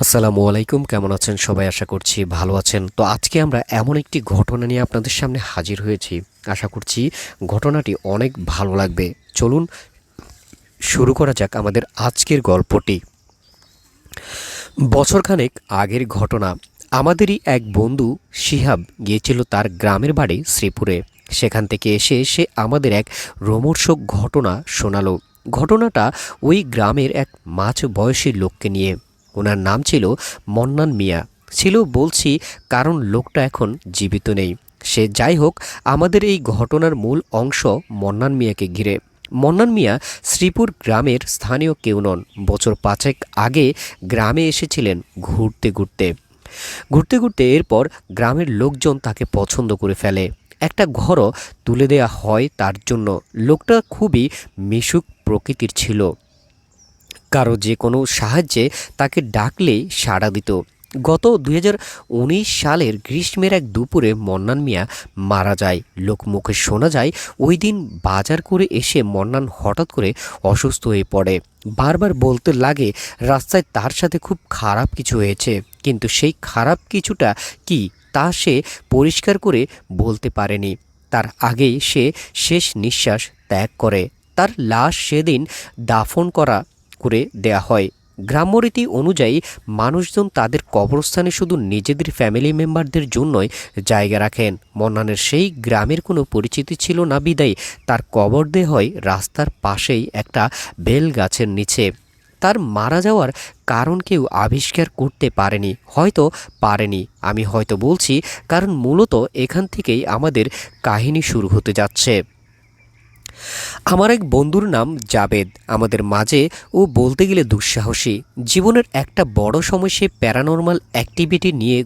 আসসালামু আলাইকুম, কেমন আছেন সবাই? আশা করছি ভালো আছেন। তো আজকে আমরা এমন একটি ঘটনা নিয়ে আপনাদের সামনে হাজির হয়েছি। আশা করছি ঘটনাটি অনেক ভালো লাগবে। চলুন শুরু করা যাক আমাদের আজকের গল্পটি। বছরখানেক আগের ঘটনা। আমাদেরই এক বন্ধু শিহাব গিয়েছিল তার গ্রামের বাড়ি শ্রীপুরে। সেখান থেকে এসে সে আমাদের এক রোমহর্ষক ঘটনা শোনালো। ঘটনাটা ওই গ্রামের এক মাঝ বয়সী লোককে নিয়ে। ওনার নাম ছিল মন্নান মিয়া। ছিল বলছি কারণ লোকটা এখন জীবিত নেই। সে যাই হোক, আমাদের এই ঘটনার মূল অংশ মন্নান মিয়াকে ঘিরে। মন্নান মিয়া শ্রীপুর গ্রামের স্থানীয় কেউ নন। বছর পাঁচেক আগে গ্রামে এসেছিলেন ঘুরতে ঘুরতে ঘুরতে ঘুরতে এরপর গ্রামের লোকজন তাকে পছন্দ করে ফেলে। একটা ঘরও তুলে দেয়া হয় তার জন্য। লোকটা খুবই মিশুক প্রকৃতির ছিল। কারো যে কোনো সাহায্যে তাকে ডাকলেই সাড়া দিত। গত 2019 সালের গ্রীষ্মের এক দুপুরে মন্নান মিয়া মারা যায়। লোকমুখে শোনা যায় ওই দিন বাজার করে এসে মন্নান হঠাৎ করে অসুস্থ হয়ে পড়ে। বারবার বলতে লাগে রাস্তায় তার সাথে খুব খারাপ কিছু হয়েছে, কিন্তু সেই খারাপ কিছুটা কি তা সে পরিষ্কার করে বলতে পারেনি। তার আগেই সে শেষ নিঃশ্বাস ত্যাগ করে। তার লাশ সেদিন দাফন করে দেয়া হয়। গ্রাম্যরীতি অনুযায়ী মানুষজন তাদের কবরস্থানে শুধু নিজেদের ফ্যামিলি মেম্বারদের জন্যই জায়গা রাখেন। মন্নানের সেই গ্রামের কোনো পরিচিতি ছিল না বিদায় তার কবর দেয়া হয় রাস্তার পাশেই একটা বেল গাছের নিচে। তার মারা যাওয়ার কারণ কেউ আবিষ্কার করতে পারেনি। আমি হয়তো বলছি কারণ মূলত এখান থেকেই আমাদের কাহিনী শুরু হতে যাচ্ছে। আমার এক বন্ধুর নাম জাবেদ। আমাদের মাঝে ও বলতে গেলে দুঃসাহসী। জীবনের একটা বড় সময় সে প্যারানর্মাল অ্যাক্টিভিটি নিয়ে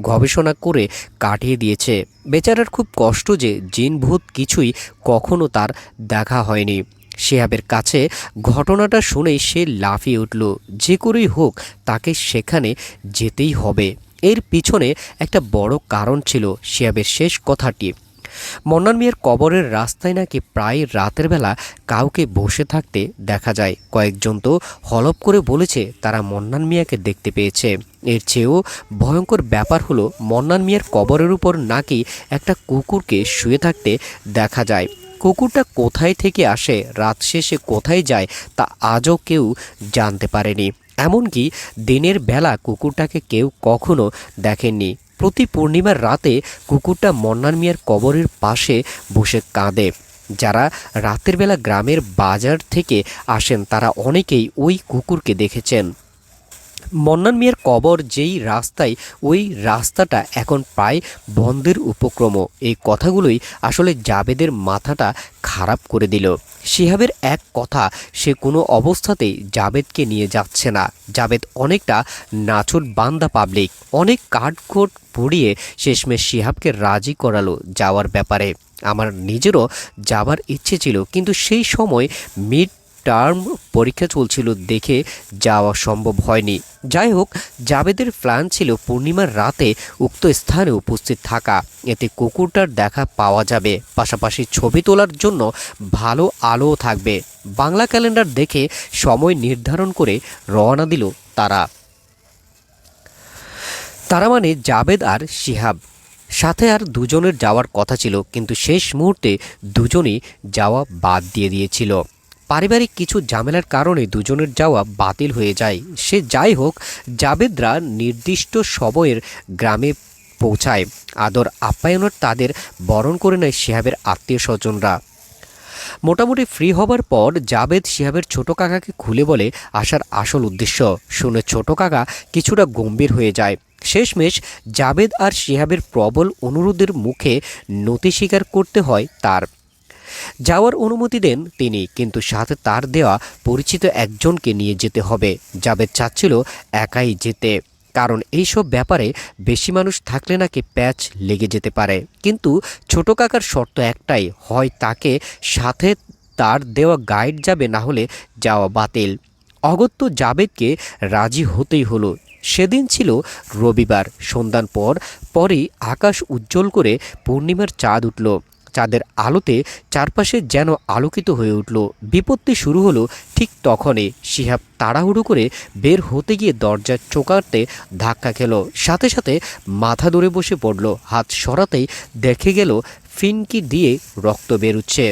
গবেষণা করে কাটিয়ে দিয়েছে। বেচারার খুব কষ্ট যে জিন ভূত কিছুই কখনো তার দেখা হয়নি। শিহাবের কাছে ঘটনাটা শুনেই সে লাফিয়ে উঠল। যে করেই হোক তাকে সেখানে যেতেই হবে। এর পিছনে একটা বড় কারণ ছিল শিহাবের শেষ কথাটি। মন্নান মিয়ার কবরের রাস্তায় নাকি প্রায় রাতের বেলা কাউকে বসে থাকতে দেখা যায়। কয়েকজন তো হলপ করে বলেছে তারা মন্নান মিয়াকে দেখতে পেয়েছে। এর চেয়েও ভয়ঙ্কর ব্যাপার হলো মন্নান মিয়ার কবরের উপর নাকি একটা কুকুরকে শুয়ে থাকতে দেখা যায়। কুকুরটা কোথায় থেকে আসে, রাত শেষে কোথায় যায় তা আজও কেউ জানতে পারেনি। এমনকি দিনের বেলা কুকুরটাকে কেউ কখনো দেখেননি। প্রতি পূর্ণিমার রাতে কুকুরটা মন্নান মিয়ার কবরের পাশে বসে কাঁদে। যারা রাতের বেলা গ্রামের বাজার থেকে আসেন তারা অনেকেই ওই কুকুরকে দেখেছেন। মন্নান মিয়ার কবর যেই রাস্তায়, ওই রাস্তাটা এখন প্রায় বন্ধের উপক্রম। এই কথাগুলোই আসলে জাবেদের মাথাটা খারাপ করে দিল। শিহাবের এক কথা, সে কোনো অবস্থাতেই জাবেদকে নিয়ে যাচ্ছে না। জাবেদ অনেকটা নাছোড় বান্দা পাবলিক। অনেক কাঠখোট পুড়িয়ে শেষমেশ শিহাবকে রাজি করালো যাওয়ার ব্যাপারে। আমার নিজেরও যাবার ইচ্ছে ছিল, কিন্তু সেই সময় মিড টার্ম পরীক্ষা চলছিল দেখে যাওয়া সম্ভব হয়নি। যাই হোক, জাবেদের প্ল্যান ছিল পূর্ণিমার রাতে উক্ত স্থানে উপস্থিত থাকা। এতে কুকুরটার দেখা পাওয়া যাবে, পাশাপাশি ছবি তোলার জন্য ভালো আলোও থাকবে। বাংলা ক্যালেন্ডার দেখে সময় নির্ধারণ করে রওনা দিল তারা। তারা মানে জাবেদ আর শিহাব। সাথে আর দুজনের যাওয়ার কথা ছিল, কিন্তু শেষ মুহূর্তে দুজনই যাওয়া বাদ দিয়ে দিয়েছিল। পারিবারিক কিছু ঝামেলার কারণে দুজনের যাওয়া বাতিল হয়ে যায়। সে যাই হোক, জাবেদরা নির্দিষ্ট সময়ের গ্রামে পৌঁছায়। আদর আপ্যায়নের তাদের বরণ করে নেয় শিহাবের আত্মীয় স্বজনরা। মোটামুটি ফ্রি হবার পর জাবেদ শিহাবের ছোট কাকাকে খুলে বলে আসার আসল উদ্দেশ্য। শুনে ছোট কাকা কিছুটা গম্ভীর হয়ে যায়। শেষমেশ জাবেদ আর শিহাবের প্রবল অনুরোধের মুখে নতি স্বীকার করতে হয় তার। যাওয়ার অনুমতি দেন তিনি, কিন্তু সাথে তার দেওয়া পরিচিত একজনকে নিয়ে যেতে হবে। জাবেদ চাচ্ছিল একাই যেতে, কারণ এইসব ব্যাপারে বেশি মানুষ থাকলে নাকি প্যাচ লেগে যেতে পারে। কিন্তু ছোট কাকার শর্ত একটাই, হয় তাকে সাথে তার দেওয়া গাইড যাবে, না হলে যাওয়া বাতিল। অগত্য জাবেদকে রাজি হতেই হলো। সেদিন ছিল রবিবার। সন্ধ্যার পরেই আকাশ উজ্জ্বল করে পূর্ণিমার চাঁদ উঠল। চাঁদের আলোতে চারপাশে যেন আলোকিত হয়ে উঠল। বিপত্তি শুরু হলো ঠিক তখনই। শিহাব তাড়াহুড়ো করে বের হতে গিয়ে দরজার চোকাতে ধাক্কা খেলো, সাথে সাথে মাথা ধরে বসে পড়ল। হাত সরাতেই দেখে গেল ফিনকি দিয়ে রক্ত বেরুচ্ছে।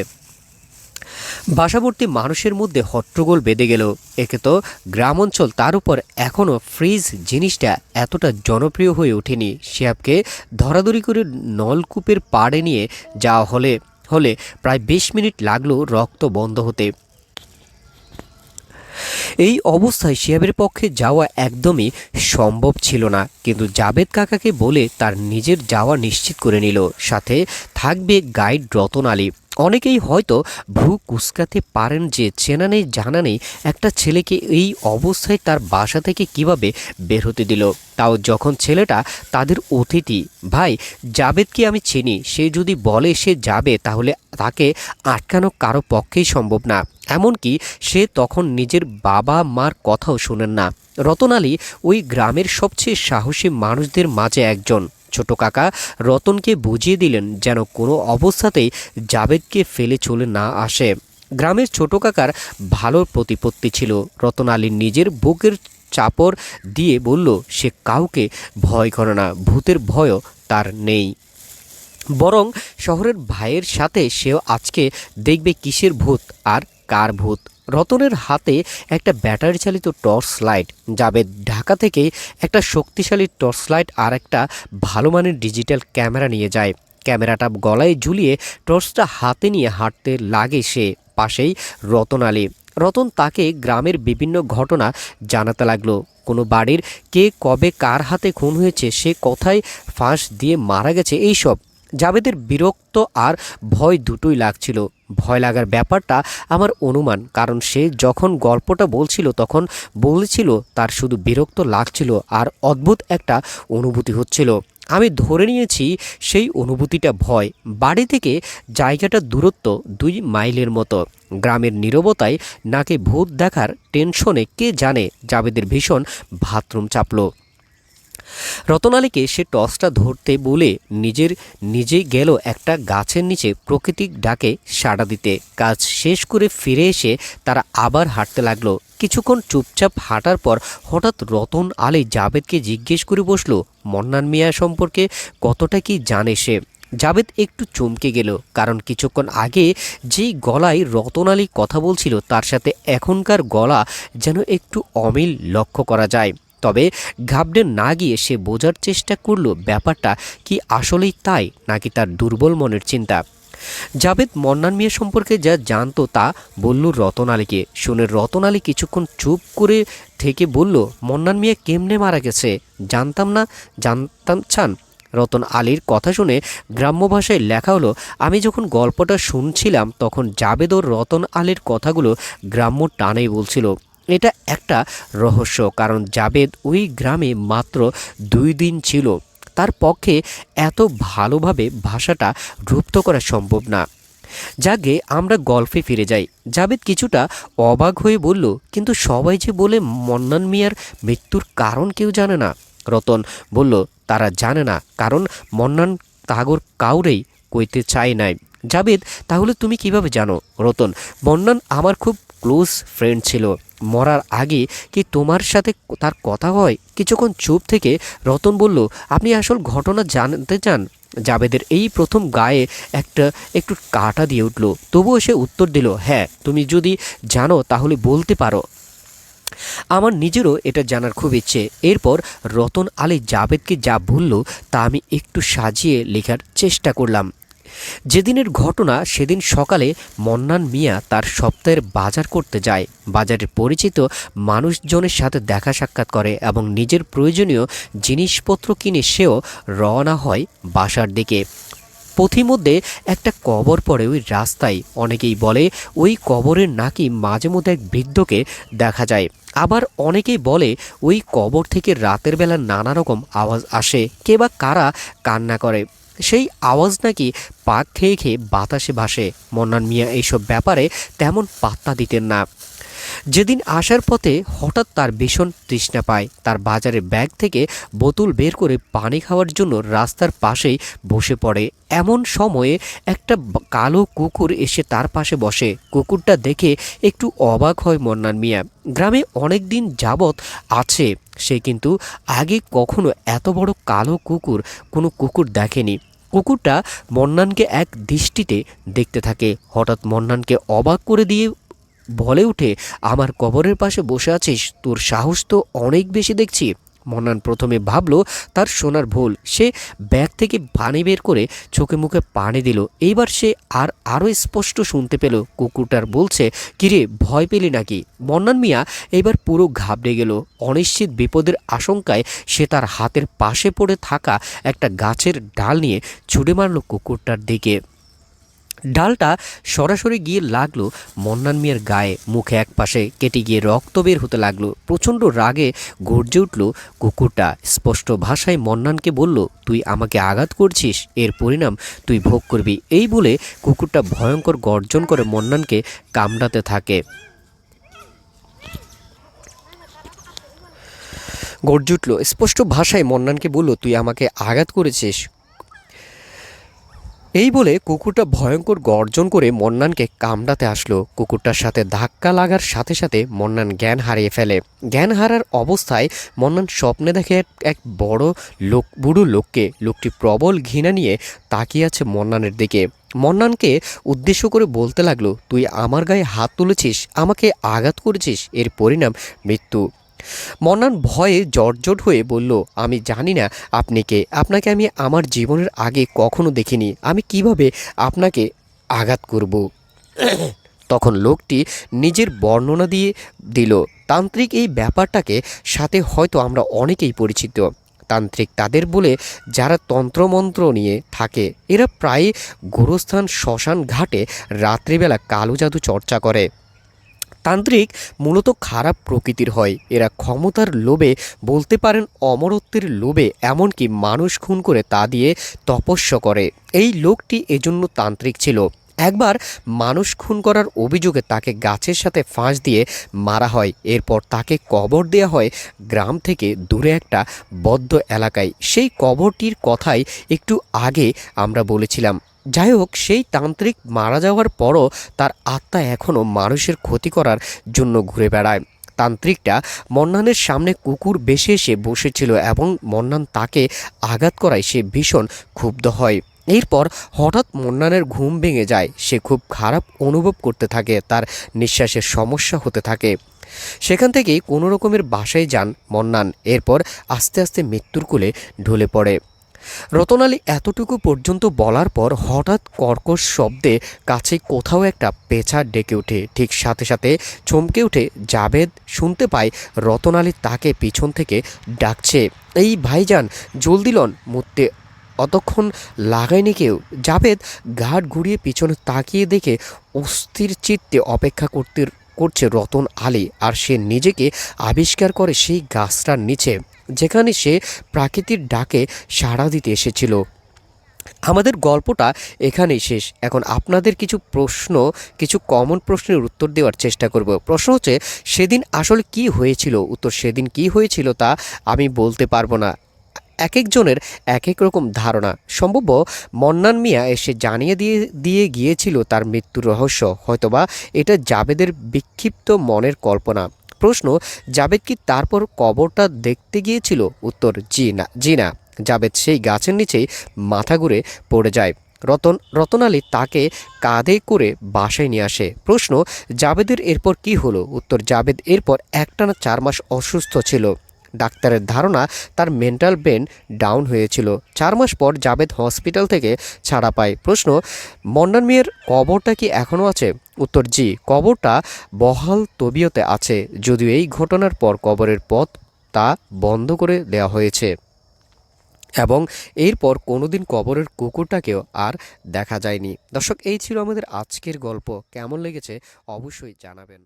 বাসাবর্তী মানুষের মধ্যে হট্টগোল বেঁধে গেল। একে তো গ্রাম অঞ্চল, তার উপর এখনও ফ্রিজ জিনিসটা এতটা জনপ্রিয় হয়ে ওঠেনি। শিহাবকে ধরাধরি করে নলকূপের পাড়ে নিয়ে যাওয়া হলে প্রায় 20 মিনিট লাগলো রক্ত বন্ধ হতে। এই অবস্থায় শিহাবের পক্ষে যাওয়া একদমই সম্ভব ছিল না, কিন্তু জাবেদ কাকাকে বলে তার নিজের যাওয়া নিশ্চিত করে নিল। সাথে থাকবে গাইড রতন আলী। অনেকেই হয়তো ভ্রু কুঁচকাতে পারেন যে চেনা নেই জানা নেই একটা ছেলেকে এই অবস্থায় তার বাসা থেকে কিভাবে বের হতে দিল, তাও যখন ছেলেটা তাদের অতিথি। ভাই, জাবেদকে আমি চিনি, সে যদি বলে সে যাবে তাহলে তাকে আটকানো কারো পক্ষেই সম্ভব না। এমনকি সে তখন নিজের বাবা মার কথাও শোনেন না। রতন আলী ওই গ্রামের সবচেয়ে সাহসী মানুষদের মাঝে একজন। ছোট কাকা রতনকে বুঝিয়ে দিলেন যেন কোনো অবস্থাতেই জাবেদকে ফেলে চলে না আসে। গ্রামের ছোট কাকার ভালো প্রতিপত্তি ছিল। রতন আলী নিজের বুকের চাপড় দিয়ে বলল সে কাউকে ভয় করে না, ভূতের ভয়ও তার নেই। বরং শহরের ভাইয়ের সাথে সেও আজকে দেখবে কিসের ভূত আর কার ভূত। রতনের হাতে একটা ব্যাটারি চালিত টর্চ লাইট। জাবেদ ঢাকা থেকে একটা শক্তিশালী টর্চ লাইট আর একটা ভালো মানের ডিজিটাল ক্যামেরা নিয়ে যায়। ক্যামেরাটা গলায় ঝুলিয়ে টর্চটা হাতে নিয়ে হাঁটতে লাগে সে। পাশেই রতন আলী। রতন তাকে গ্রামের বিভিন্ন ঘটনা জানাতে লাগলো। কোনো বাড়ির কে কবে কার হাতে খুন হয়েছে, সে কোথায় ফাঁস দিয়ে মারা গেছে, এইসব। জাবেদের বিরক্ত আর ভয় দুটোই লাগছিল। ভয় লাগার ব্যাপারটা আমার অনুমান, কারণ সে যখন গল্পটা বলছিল তখন বলেছিল তার শুধু বিরক্ত লাগছিল আর অদ্ভুত একটা অনুভূতি হচ্ছিল। আমি ধরে নিয়েছি সেই অনুভূতিটা ভয়। বাড়ি থেকে জায়গাটা দূরত্ব 2 মাইলের মতো। গ্রামের নীরবতায় নাকে ভূত দেখার টেনশনে কে জানে জাবেদের ভীষণ বাথরুম চাপল। রতন আলীকে সে টর্চটা ধরতে বলে নিজেই গেল একটা গাছের নিচে প্রকৃতিক ডাকে সাড়া দিতে। কাজ শেষ করে ফিরে এসে তারা আবার হাঁটতে লাগলো। কিছুক্ষণ চুপচাপ হাঁটার পর হঠাৎ রতন আলী জাবেদকে জিজ্ঞেস করে বসলো মন্নান মিয়া সম্পর্কে কতটা কি জানে সে। জাবেদ একটু চমকে গেল, কারণ কিছুক্ষণ আগে যেই গলায় রতন আলী কথা বলছিল তার সাথে এখনকার গলা যেন একটু অমিল লক্ষ্য করা যায়। তবে ঘাবড়ে না গিয়ে সে বোঝার চেষ্টা করল ব্যাপারটা কি আসলেই তাই নাকি তার দুর্বল মনের চিন্তা। জাবেদ মন্নান মিয়া সম্পর্কে যা জানতো তা বলল রতন আলীকে। শুনে রতন আলী কিছুক্ষণ চুপ করে থেকে বলল মন্নান মিয়া কেমনে মারা গেছে জানতাম না, জানতাম চান। রতন আলীর কথা শুনে গ্রাম্য ভাষায় লেখা হলো, আমি যখন গল্পটা শুনছিলাম তখন জাবেদ ও রতন আলীর কথাগুলো গ্রাম্য টানেই বলছিল। এটা একটা রহস্য, কারণ জাবেদ ওই গ্রামে মাত্র 2 দিন ছিল। তার পক্ষে এত ভালোভাবে ভাষাটা রপ্ত করা সম্ভব না। যাকে আমরা গল্পে ফিরে যাই। জাবেদ কিছুটা অবাক হয়ে বলল, কিন্তু সবাই যে বলে মন্নান মিয়ার মৃত্যুর কারণ কেউ জানে না। রতন বলল, তারা জানে না, কারণ মন্নান তাগর কাউরেই কইতে চায় নাই। জাবেদ, তাহলে তুমি কিভাবে জানো? রতন, মন্নান আমার খুব ক্লোজ ফ্রেন্ড ছিল। মরার আগে কি তোমার সাথে তার কথা হয়? কিছুক্ষণ চুপ থেকে রতন বলল, আপনি আসল ঘটনা জানতে চান? জাবেদের এই প্রথম গায়ে একটু কাটা দিয়ে উঠল। তবুও সে উত্তর দিল, হ্যাঁ, তুমি যদি জানো তাহলে বলতে পারো। আমার নিজেরও এটা জানার খুব ইচ্ছে। এরপর রতন আলী জাবেদকে যা বলল তা আমি একটু সাজিয়ে লেখার চেষ্টা করলাম। যেদিনের ঘটনা সেদিন সকালে মন্নান মিয়া তার সপ্তাহের বাজার করতে যায়। বাজারের পরিচিত মানুষজনের সাথে দেখা সাক্ষাৎ করে এবং নিজের প্রয়োজনীয় জিনিসপত্র কিনে সেও রওনা হয় বাসার দিকে। পথিমধ্যে একটা কবর পড়ে ওই রাস্তায়। অনেকেই বলে ওই কবরের নাকি মাঝে মধ্যে এক বৃদ্ধকে দেখা যায়। আবার অনেকেই বলে ওই কবর থেকে রাতের বেলা নানা রকম আওয়াজ আসে, কে বা কারা কান্না করে। সেই আওয়াজ নাকি পাক খেয়ে খেয়ে বাতাসে ভাসে। মন্নান মিয়া এইসব ব্যাপারে তেমন পাত্তা দিতেন না। যেদিন আসার পথে হঠাৎ তার ভীষণ তৃষ্ণা পায়। তার বাজারের ব্যাগ থেকে বোতল বের করে পানি খাওয়ার জন্য রাস্তার পাশেই বসে পড়ে। এমন সময়ে একটা কালো কুকুর এসে তার পাশে বসে। কুকুরটা দেখে একটু অবাক হয় মন্নান মিয়া। গ্রামে অনেক দিন যাবৎ আছে সে, কিন্তু আগে কখনো এত বড় কালো কুকুর কোনো কুকুর দেখেনি। কুকুরটা মন্নানকে এক দৃষ্টিতে দেখতে থাকে। হঠাৎ মন্নানকে অবাক করে দিয়ে বলে উঠে, আমার কবরের পাশে বসে আছিস, তোর সাহস তো অনেক বেশি দেখছি। মন্নান প্রথমে ভাবল তার শোনার ভুল। সে ব্যাগ থেকে পানি বের করে চোখে মুখে পানি দিল। এইবার সে আরও স্পষ্ট শুনতে পেল কুকুরটার বলছে, কিরে ভয় পেলি নাকি? মন্নান মিয়া এবার পুরো ঘাবড়ে গেল। অনিশ্চিত বিপদের আশঙ্কায় সে তার হাতের পাশে পড়ে থাকা একটা গাছের ডাল নিয়ে ছুড়ে মারল কুকুরটার দিকে। ডালটা সরাসরি গিয়ে লাগলো মন্নান মিয়ার গায়ে। মুখে এক পাশে কেটে গিয়ে রক্ত বের হতে লাগলো। প্রচণ্ড রাগে গর্জে উঠল কুকুরটা। স্পষ্ট ভাষায় মন্নানকে বলল, তুই আমাকে আঘাত করছিস, এর পরিণাম তুই ভোগ করবি। এই বলে কুকুরটা ভয়ঙ্কর গর্জন করে মন্নানকে কামড়াতে থাকে। গর্জে উঠল স্পষ্ট ভাষায় মন্নানকে বলল, তুই আমাকে আঘাত করেছিস। এই বলে কুকুরটা ভয়ঙ্কর গর্জন করে মন্নানকে কামড়াতে আসলো। কুকুরটার সাথে ধাক্কা লাগার সাথে সাথে মন্নান জ্ঞান হারিয়ে ফেলে। জ্ঞান হারার অবস্থায় মন্নান স্বপ্নে দেখে এক বড় বুড়ো লোককে। লোকটি প্রবল ঘৃণা নিয়ে তাকিয়ে আছে মন্নানের দিকে। মন্নানকে উদ্দেশ্য করে বলতে লাগলো, তুই আমার গায়ে হাত তুলেছিস, আমাকে আঘাত করেছিস, এর পরিণাম মৃত্যু। মন্নান ভয়ে জর্জট হয়ে বলল, আমি জানি না আপনি কে, আপনাকে আমি আমার জীবনের আগে কখনো দেখিনি, আমি কিভাবে আপনাকে আঘাত করব? তখন লোকটি নিজের বর্ণনা দিয়ে দিল, তান্ত্রিক এই ব্যাপারটাকে সাথে হয়তো আমরা অনেকেই পরিচিত। তান্ত্রিক তাদের বলে যারা তন্ত্রমন্ত্র নিয়ে থাকে। এরা প্রায় গোরস্থান শ্মশান ঘাটে রাত্রিবেলা কালো জাদু চর্চা করে। তান্ত্রিক মূলত খারাপ প্রকৃতির হয়। এরা ক্ষমতার লোভে, বলতে পারেন অমরত্বের লোভে, এমনকি মানুষ খুন করে তা দিয়ে তপস্যা করে। এই লোকটি এজন্য তান্ত্রিক ছিল। একবার মানুষ খুন করার অভিযোগে তাকে গাছের সাথে ফাঁস দিয়ে মারা হয়। এরপর তাকে কবর দেওয়া হয় গ্রাম থেকে দূরে একটা বদ্ধ এলাকায়। সেই কবরটির কথাই একটু আগে আমরা বলেছিলাম। যাই হোক, সেই তান্ত্রিক মারা যাওয়ার পরও তার আত্মা এখনও মানুষের ক্ষতি করার জন্য ঘুরে বেড়ায়। তান্ত্রিকটা মন্নানের সামনে কুকুর বেশি এসে বসেছিল এবং মন্নান তাকে আঘাত করায় সে ভীষণ ক্ষুব্ধ হয়। এরপর হঠাৎ মন্নানের ঘুম ভেঙে যায়। সে খুব খারাপ অনুভব করতে থাকে, তার নিঃশ্বাসের সমস্যা হতে থাকে। সেখান থেকেই কোনো রকমের বাসায় যান মন্নান। এরপর আস্তে আস্তে মৃত্যুর কোলে ঢলে পড়ে। রতনালী এতটুকু পর্যন্ত বলার পর হঠাৎ কর্কশ শব্দে কাছে কোথাও একটা পেঁচা ডেকে ওঠে। ঠিক সাথে সাথে চমকে উঠে জাবেদ শুনতে পায় রতনালী তাকে পিছন থেকে ডাকছে, এই ভাইজান জলদি লন, মুততে অতক্ষণ লাগায়নি কেউ। জাবেদ ঘাট ঘুরিয়ে পিছনে তাকিয়ে দেখে অস্থির চিত্তে অপেক্ষা করছে রতন আলী। আর সে নিজেকে আবিষ্কার করে সেই গাছটার নিচে, যেখানে সে প্রাকৃতির ডাকে সাড়া দিতে এসেছিল। আমাদের গল্পটা এখানেই শেষ। এখন আপনাদের কিছু কমন প্রশ্নের উত্তর দেওয়ার চেষ্টা করব। প্রশ্ন হচ্ছে, সেদিন আসলে কি হয়েছিল? উত্তর, সেদিন কি হয়েছিল তা আমি বলতে পারবো না। এক একজনের এক এক রকম ধারণা। সম্ভব মন্নান মিয়া এসে জানিয়ে দিয়ে গিয়েছিল তার মৃত্যুর রহস্য। হয়তোবা এটা জাবেদের বিক্ষিপ্ত মনের কল্পনা। প্রশ্ন, জাবেদ কি তারপর কবরটা দেখতে গিয়েছিল? উত্তর, জি না। জাবেদ সেই গাছের নিচেই মাথা ঘুরে পড়ে যায়। রতনালী তাকে কাঁধে করে বাসায় নিয়ে আসে। প্রশ্ন, জাবেদের এরপর কি হলো? উত্তর, জাবেদ এরপর একটানা 4 মাস অসুস্থ ছিল। ডাক্তারের ধারণা তার মেন্টাল ব্রেন ডাউন হয়েছিল। 4 মাস পর জাবেদ হসপিটাল থেকে ছাড়া পায়। প্রশ্ন, মন্নান মিয়ার কবরটা কি এখনও আছে? উত্তর, জি, কবরটা বহাল তবিয়তে আছে, যদিও এই ঘটনার পর কবরের পথ তা বন্ধ করে দেওয়া হয়েছে এবং এরপর কোনোদিন কবরের কুকুরটাকেও আর দেখা যায়নি। দর্শক, এই ছিল আমাদের আজকের গল্প। কেমন লেগেছে অবশ্যই জানাবেন।